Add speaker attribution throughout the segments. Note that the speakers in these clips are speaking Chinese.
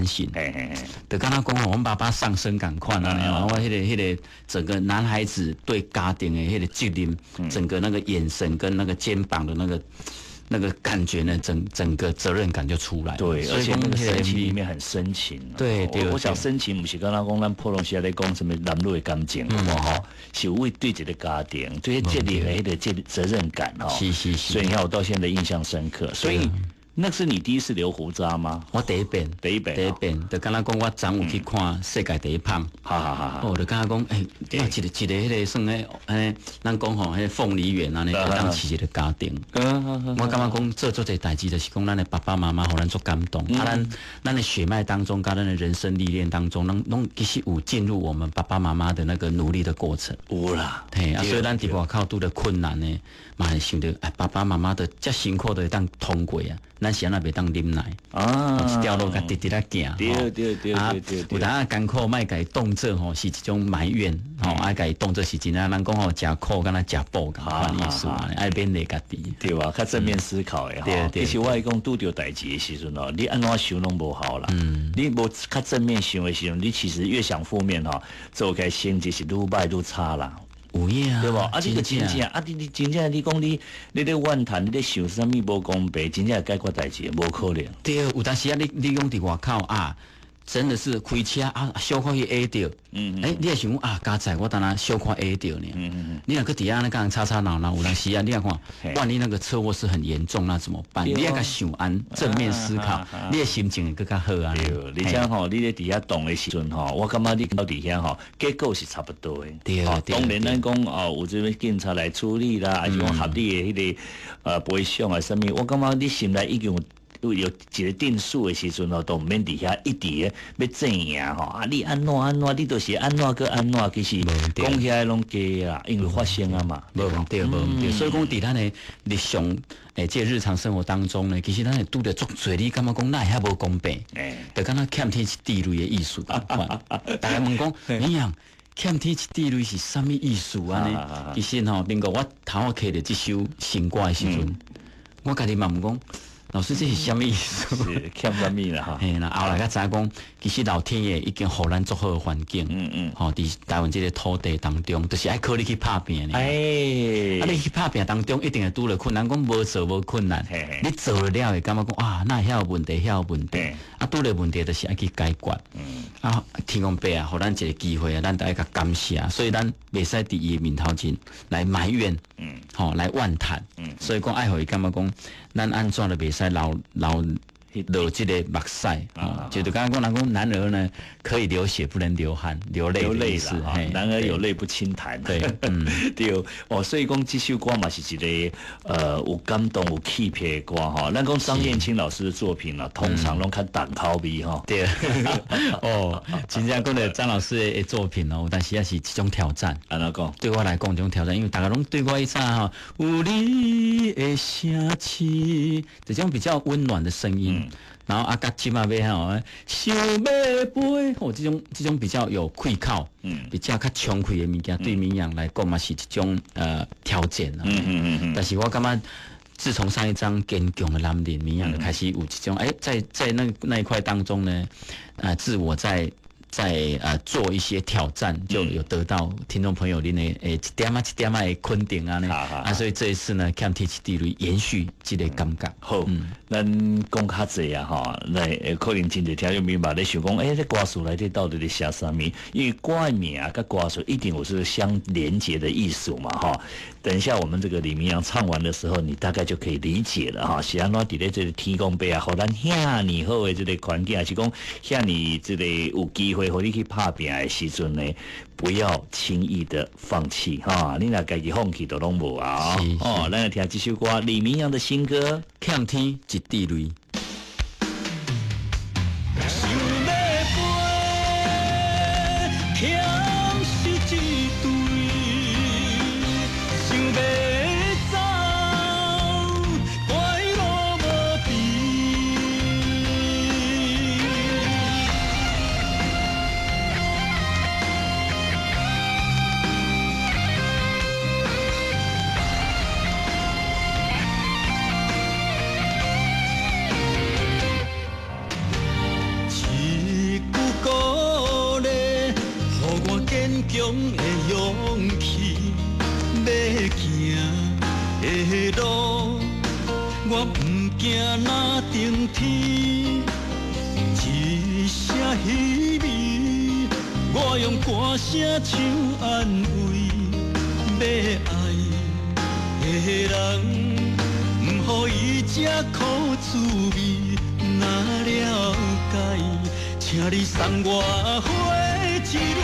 Speaker 1: 反省，就刚刚讲我们爸爸上升感快啊，我迄个整个男孩子对家庭的迄个责任，整个那个眼神跟那个肩膀的那个感觉呢，整个责任感就出来。
Speaker 2: 对，而且那个深情里面很深情。
Speaker 1: 对，
Speaker 2: 我想深情不是刚刚讲咱普通时在讲什么男女的感情，好不好？是为对一个家庭，对建立了一个责任感哈。
Speaker 1: 是。
Speaker 2: 所以你看我到现在印象深刻。所以那是你第一次留胡渣吗？
Speaker 1: 我第一遍，就刚刚讲我昨有去看世界第一棒，哦，就刚刚讲，一个迄个算诶，咱讲吼，迄凤梨园啊，呢当饲一个家庭。我感觉讲做这代志，就是讲咱的爸爸妈妈，互咱足感动。咱的血脉当中，跟咱的人生历练当中，拢其实有进入我们爸爸妈妈的那个努力的过程。
Speaker 2: 有啦，
Speaker 1: 嘿，所以咱伫外口拄着困难呢，嘛会想着，爸爸妈妈的遮辛苦的当通过啊。咱是安那袂当啉奶一条路甲直直来行。对。有当艰苦，莫甲伊当做吼是一种埋怨，爱甲伊当做是真啊。咱讲吼，食苦敢若食补咁款意思啊，爱勉励家己，
Speaker 2: 对吧？较正面思考的哈。其实我来讲拄着代志的时阵哦，你安怎想拢无好啦。你无较正面想的时阵，你其实越想负面哈，做起成绩是愈歹愈差啦。
Speaker 1: 有影
Speaker 2: 对无？你个真正你真正你讲你咧怨叹，你咧想啥物无公平，真正解决代志无可能。
Speaker 1: 对，有当时啊，你讲伫外口啊，真的是开车啊，小可去 A 掉。你也想讲啊，加载我当然小可 A 掉呢。你若去底下那个吵闹，有当时啊，你也看，万一那个车祸是很严重，那怎么办？你要甲想安，正面思考，你的心情会更较好啊。
Speaker 2: 对，而且吼，你咧底下动的时阵吼，我感觉你到底下吼，结果是差不多的。
Speaker 1: 对。
Speaker 2: 当然咱讲哦，有这边警察来处理啦，还是讲合理的迄个赔偿啊，什么？我感觉你心内已经有一个定数的时阵吼，都毋免底下一直要争赢吼啊！你安怎，你就是安怎个安怎，其实讲起来拢假啦，因为发生啊嘛。
Speaker 1: 无问题。所以讲伫咱的日常这日常生活当中呢，其实咱会拄着足侪，你感觉讲那遐无公平，就敢若欠天一地类的意思同款。大家问讲，你样欠天一地类是啥物意思啊？其实吼，民国我头下摕着这首新歌的时阵，我家己嘛问讲。老师，这是什么意思？
Speaker 2: 是欠什么啦？哈，
Speaker 1: 嘿啦，后来才知讲，其实老天爷已经予咱足好的环境。伫台湾这个土地当中，就是爱靠你去拍拼呢。你去拍拼当中，一定会拄了困难。讲无做无困难，你做了会感觉讲啊，那遐有问题，遐有问题。拄了问题就是爱去解决。天公伯啊，予咱一个机会啊，咱得甲感谢。所以咱袂使伫伊面头前来埋怨，来怨叹。所以讲爱互伊感觉讲，咱安怎都袂使流这个目屎就是刚刚讲男儿呢可以流血不能流汗，流泪
Speaker 2: 是男儿有泪不轻弹。对，对哦，所以讲这首歌嘛是一个有感动有气魄的歌哈。咱讲张燕青老师的作品啊，通常拢较重口味哈。
Speaker 1: 对，真正讲的张老师的作品哦，但是也是一种挑战。
Speaker 2: 安怎讲？对
Speaker 1: 我来讲，一种挑战，因为大家拢对我一唱哈，有你的声气，这种比较温暖的声音。然后甲即马要吼，想要飞，这种比较有气口，比较较冲开的物件，对民谣来讲嘛是一种挑战啊。但是我感觉，自从上一张坚强的男人民谣就开始有这种在那一块当中呢，自我在做一些挑战，就有得到听众朋友恁的一点的肯定啊，所以这一次呢，欠天一地类延续这个感觉。
Speaker 2: 好，咱讲较济啊哈，来可能真侪听众明白咧想讲，这歌词内底到底咧写啥物？因为歌的名跟歌词一定有是相连结的意思嘛哈。等一下我们这个李明阳唱完的时候，你大概就可以理解了哈。是安怎伫咧这个天公伯啊，互咱遐尼好的这个环境，还是讲遐尼这个有机会互你去拍拼的时阵呢，不要轻易的放弃哈。你若家己放弃都拢无啊。咱来听这首歌，李明阳的新歌
Speaker 1: 《欠天一地雷》。的勇气，要行的路，我不惊那顶天。一声稀微，我用歌声唱安慰，要爱的人，不予伊这苦滋味。若了解，请你送我花一蕊。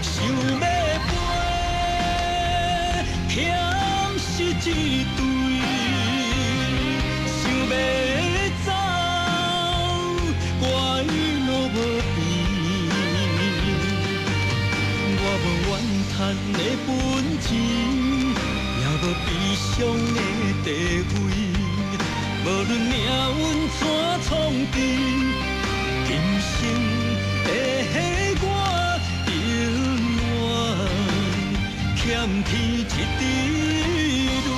Speaker 1: 想要飞，欠是一对；想要走，我伊路无边。我无怨叹的本钱，也无悲伤的地位。无论命运怎创治，今生的我永远欠天一滴泪。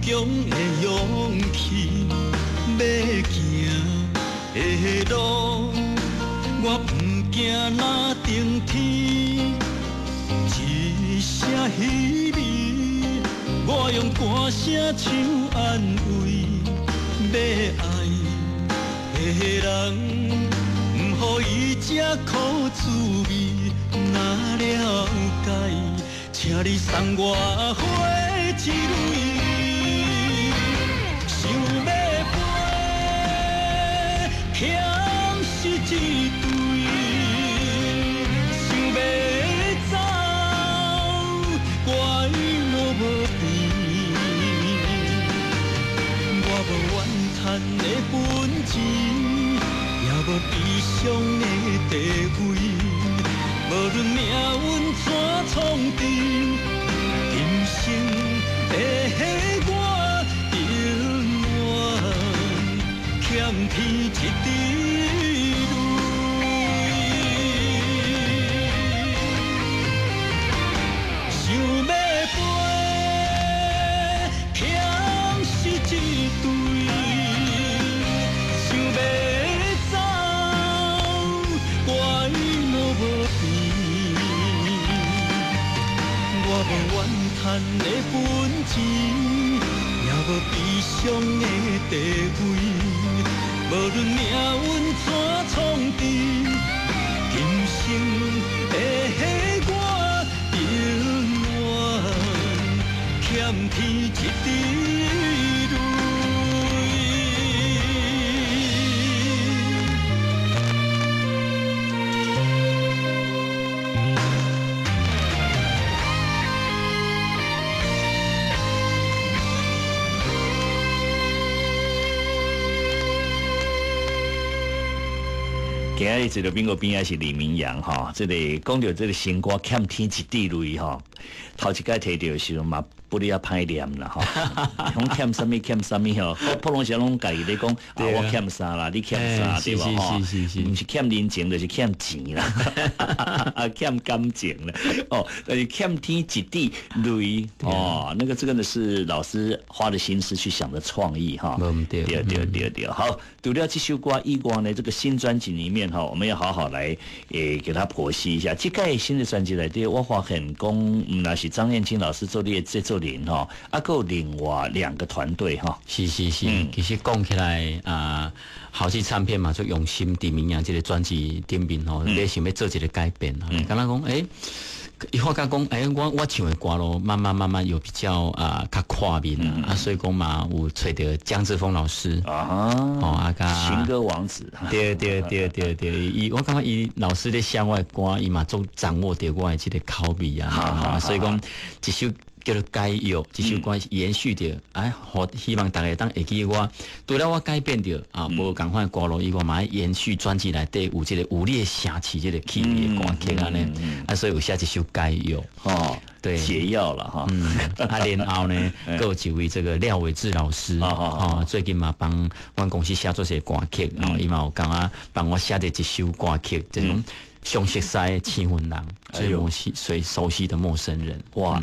Speaker 1: 强的勇气，要行的路，我不惊那顶天。一声稀微，我用歌声唱安慰，要爱的人，不予伊这苦滋味。若了解，请你送我花一蕊。想要飞，欠是一对；想要走，我伊路无边。我无怨叹的本钱，也无悲伤的地位。无论命运怎创治，今生的我。欠天一滴泪，想要飞，欠是一对；想要走，我伊路无边。我无怨叹的本钱，也无悲伤的地位。无论命运怎创治，今生的我永远欠天一滴泪。
Speaker 2: 今日这个宾果边也是李明阳哈，这里讲到这个新歌欠天一滴泪哈，头一届提到的时候嘛，不哩要歹念啦哈，讲欠什么欠什么吼，普通时拢家己咧讲啊，我欠啥啦，你欠啥对吧哈？不是欠人情，就是欠钱啦，欠感情啦，哦，欠天一滴泪哦，那个这个呢是老师花了心思去想的创意哈，对，好，除了这首歌以外呢，这个新专辑里面哈，我们要好好来给他剖析一下。这个新的专辑来对我发现讲，那是张燕青老师做的制作人哈，还有另外2个团队哈。
Speaker 1: 是，其实讲起来啊，好戏唱片嘛，就用心伫明阳这个专辑顶面吼，你想要做一个改变哈，敢若讲伊发觉讲，我唱的歌咯，慢慢有比较较跨面啊，所以讲嘛，有找到江志峰老师
Speaker 2: 情歌王子，
Speaker 1: 对，我感觉伊老师咧写我的歌，伊嘛总掌握到我的这个口味啊，所以讲一首叫做改药，这首歌延续着，希望大家当会记我。除了我改变着无共款歌路以外，嘛延续专辑内底有这个有你的城市这个气味的歌曲安尼，所以有写一首改药。对，
Speaker 2: 解药了哈。
Speaker 1: 然后呢，还有一位这个廖伟志老师，最近嘛帮阮公司写做些歌曲，伊嘛有帮我写的一首歌曲，这种上熟悉的气氛人，最熟悉的陌生人。
Speaker 2: 哇，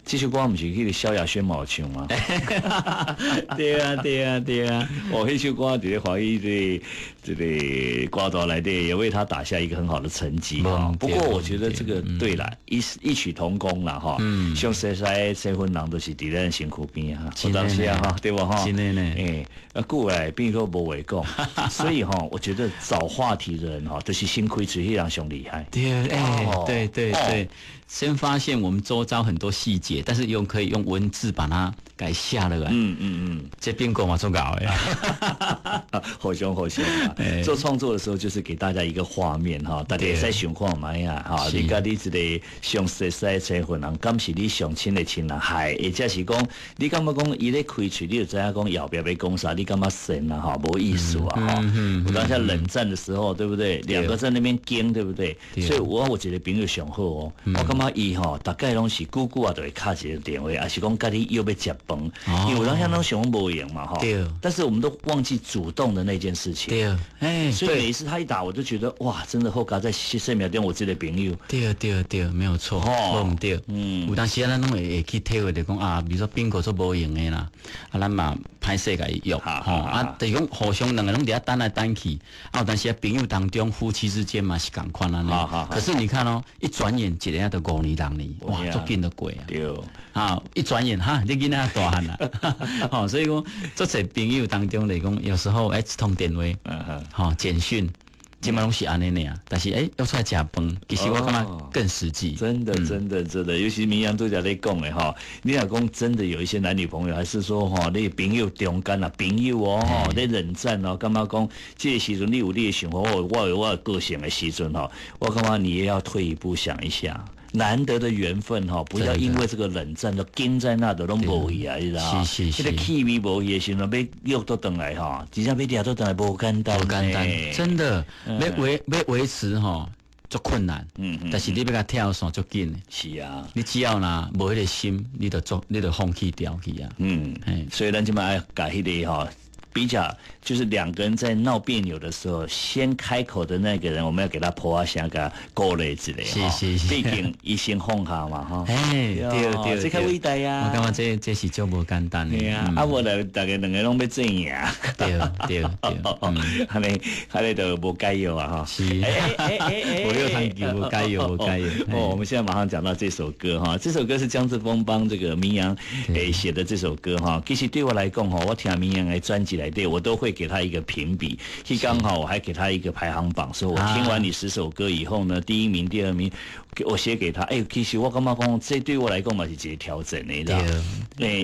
Speaker 2: 这首歌不是迄个萧亚轩嘛唱吗？
Speaker 1: 对啊！
Speaker 2: 哦，那首歌在华语的这个歌单来的，也为他打下一个很好的成绩哈。不过我觉得这个对啦，异曲同工啦哈。像谁结婚人都是伫咱身躯边哈，有当时啊哈，对不哈？
Speaker 1: 真的呢，
Speaker 2: 过来变说无话讲，所以哈，我觉得找话题的人哈，都是先开嘴，迄人上厉害。
Speaker 1: 对。先发现我们周遭很多细节，但是又可以用文字把它给下了来。这边过嘛做搞哎，
Speaker 2: 好凶啊！做创作的时候就是给大家一个画面哈，大家在想看嘛呀哈，你家你一个上熟悉的结婚人，敢是你上亲的亲人，或者是讲你感觉讲伊咧开嘴，你就知影讲后边要讲啥，你感觉神啊哈，无意思啊哈。有当下冷战的时候，对不对？两个在那边惊，对不对？所以我觉得朋友上好哦，我感觉伊吼大概拢是久久啊，就会敲一个电话，还是讲家己又要接饭，因为有当下拢想无闲嘛哈。但是我们都忘记主动的那件事情。所以每一次他一打，我就觉得哇，真的后加在7秒钟我这个朋友。
Speaker 1: 对，没有错，无对。有当时咱拢会去体会着讲比如说宾果做无用的啦，咱嘛歹势甲伊用就是讲互相两个人伫遐等来等去，有当时朋友当中夫妻之间嘛是共款安尼。可是你看一转眼一下就5年6年，哇，足紧就过啊。
Speaker 2: 对。
Speaker 1: 一转眼你囡仔大汉啦，所以讲做些朋友当中来讲，有时候一通电话，简讯。基本拢是安尼尔，但是要出来食饭，其实我感觉更实际。
Speaker 2: 真的，尤其明阳都在咧讲的哈，你若讲真的有一些男女朋友，还是说你朋友中间朋友咧冷战感觉讲这个时阵你有你的想法，我有我的个性的时阵我感觉你也要退一步想一下。难得的缘分不要因为这个冷战都盯在那都无去啊，你知道？
Speaker 1: 是。
Speaker 2: 这个气味无去的时候，要约都等来真正要抓都等来无简单。
Speaker 1: 真的，要维持足困难。但是你要甲跳伞足紧。
Speaker 2: 是啊，
Speaker 1: 你只要无迄个心，你就放弃掉去啊。
Speaker 2: 所以咱今摆改迄个比较就是两个人在闹别扭的时候，先开口的那个人，我们要给他泼下个鼓励之类
Speaker 1: 是，
Speaker 2: 毕竟一心放下嘛
Speaker 1: 对，
Speaker 2: 这较伟大呀！
Speaker 1: 我感觉这是足无简单的。
Speaker 2: 我来大家两个拢要正呀。
Speaker 1: 对，
Speaker 2: 还咧就无解药啊哈。
Speaker 1: 是，我又谈及无解药。
Speaker 2: 我们现在马上讲到这首歌这首歌是江志峰帮这个民谣写的这首歌其实对我来讲我听民谣的专辑我都会给他一个评比，刚好我还给他一个排行榜，说我听完你10首歌以后呢，第1名、第2名，我写给他。其实我感觉讲，这对我来讲嘛是一个调整的，你知道？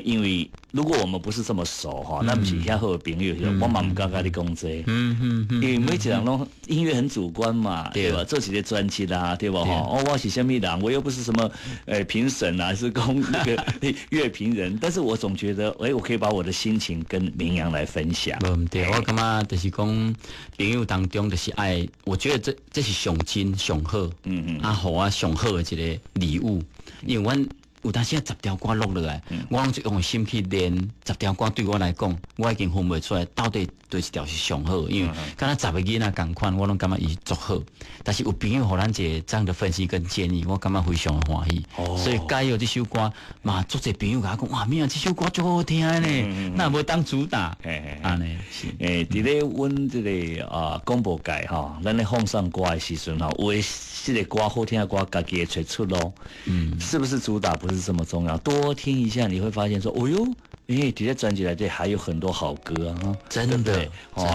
Speaker 2: 因为如果我们不是这么熟那不是遐好的朋友，我嘛不敢跟你讲这。因为每一个人拢音乐很主观嘛，对吧？做一个专辑啦，对吧？我是什么人，我又不是什么评审啊，是公那个乐评人，但是我总觉得，我可以把我的心情跟民谣来分享。
Speaker 1: 对，我感觉就是讲朋友当中就是爱，我觉得这是上真上好，互我上好的一个礼物，因为阮有当时10条歌录落来，我拢就用心去练10条歌，对我来讲，我已经分不出来到底对一条是上好，因为敢若10个囡仔共款，我拢感觉伊足好。但是有朋友互咱一个这样的分析跟建议，我感觉非常的欢喜。所以改有这首歌嘛，足侪朋友甲我讲，哇，明这首歌足好听呢，那无当主打，安尼是。
Speaker 2: 伫咧阮这个广播界咱咧放上歌的时阵有的这个歌好听的歌，家己会找出路。是不是主打不是这么重要，多听一下你会发现说，底下专辑来对还有很多好歌
Speaker 1: 真的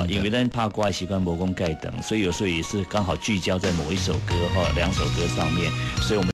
Speaker 2: 因为咱怕歌的习惯无讲盖等，所以有时候也是刚好聚焦在某一首歌2首歌上面，所以我们。